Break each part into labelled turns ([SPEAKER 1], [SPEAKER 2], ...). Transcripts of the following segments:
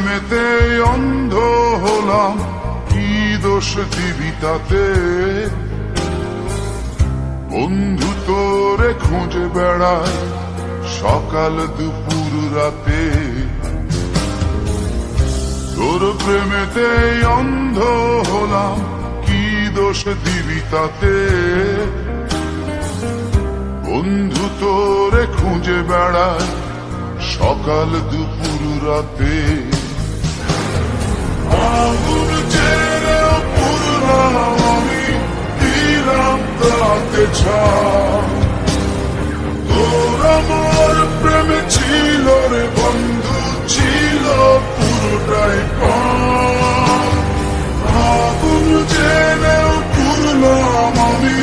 [SPEAKER 1] প্রেমেতে অন্ধ হলাম, কি দোষ দিবি তাতে? বন্ধু তোরে খুঁজে বেড়ায় সকাল দুপুর রাতে। তোর প্রেমেতে অন্ধ হলাম, কি দোষ দিবি তাতে? বন্ধু তোরে খুঁজে বেড়ায় সকাল দুপুর রাতে। আগুন জেরেও পুরলাম আমি, দিলাম তাতে ছাপ। তোর আমার প্রেমে ছিল রে বন্ধু, ছিল পুরোটাই পাপ। আগুন জেরেও পুরলাম আমি,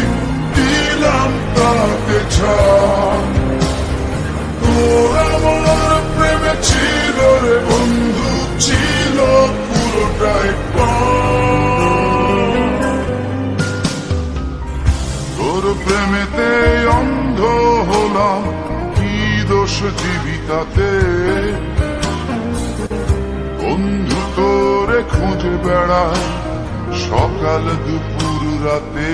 [SPEAKER 1] দিলাম তাতে ছাপ। তোর আমার প্রেমে ছিল রে বন্ধু, ছিল পুরোটাই পাপ। তোর প্রেমেতে অন্ধ হলাম, কি দোষ দিবি তাতে? বন্ধু তোরে খুঁজে বেড়ায় সকাল দুপুর রাতে।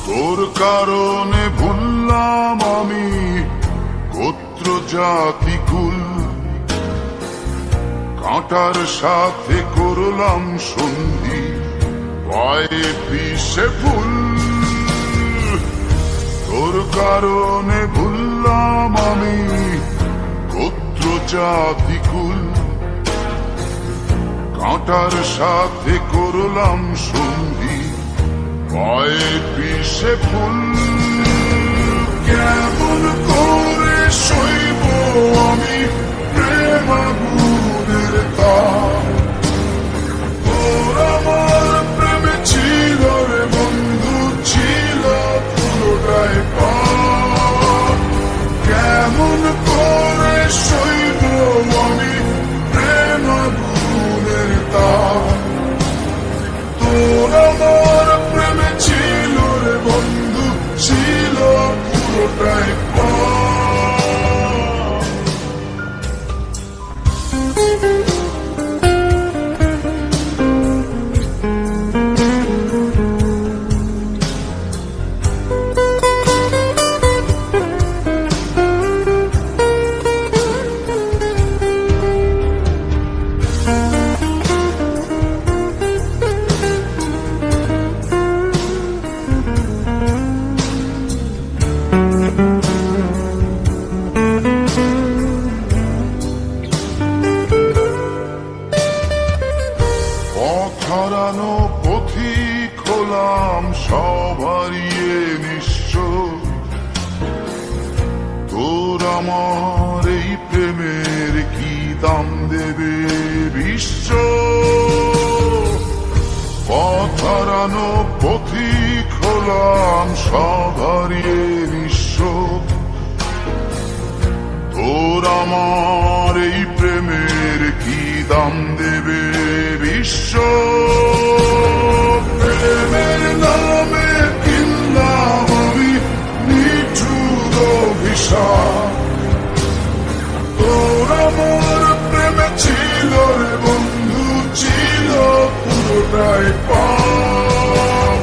[SPEAKER 1] তোর কারণে ভুললাম আমি গোত্র জাতি কুল, কাঁটার সাথে করলাম সন্ধি, পায়ে পিষে ফুল। তোর কারণে ভুললাম আমি গোত্র জাতি কুল, কাঁটার সাথে করলাম সন্ধি, পায়ে পিষে ফুল। কেমন করে সইব আমি প্রেম আগুনের তাপ? তোর আমার প্রেমে ছিল রে বন্ধু, ছিল পুরোটাই পাপ। কেমন করে সইব আমি প্রেম আগুনের তাপ? তোর আমার প্রেমে ছিল রে বন্ধু, ছিল পুরোটাই পাপ। হারানো পথিক হলাম সব হারিয়ে নিঃস্ব। তোর আমার এই প্রেমের কি দাম দেবে বিশ্ব? পথ হারানো পথিক হলাম সব হারিয়ে নিঃস্ব। তোর আমার এই প্রেমের কি দাম দেবে বিশ্ব? প্রেমের নামে কিনলাম আমি নিঠুর অভিশাপ। তোর আমার প্রেমে ছিল রে বন্ধু, ছিল পুরোটাই পাপ।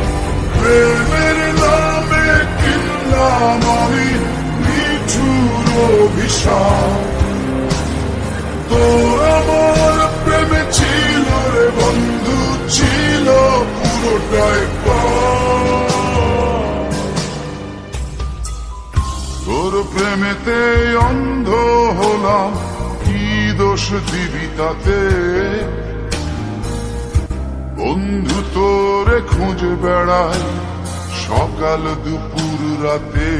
[SPEAKER 1] প্রেমের নামে কিনলাম আমি নিঠুর অভিশাপ। তোর আমার প্রেমে ছিল রে বন্ধু, ছিল পুরোটাই পাপ। তোর প্রেমেতে অন্ধ হলাম, কি দোষ দিবি তাতে? বন্ধু তোরে খুঁজে বেড়ায় সকাল দুপুর রাতে।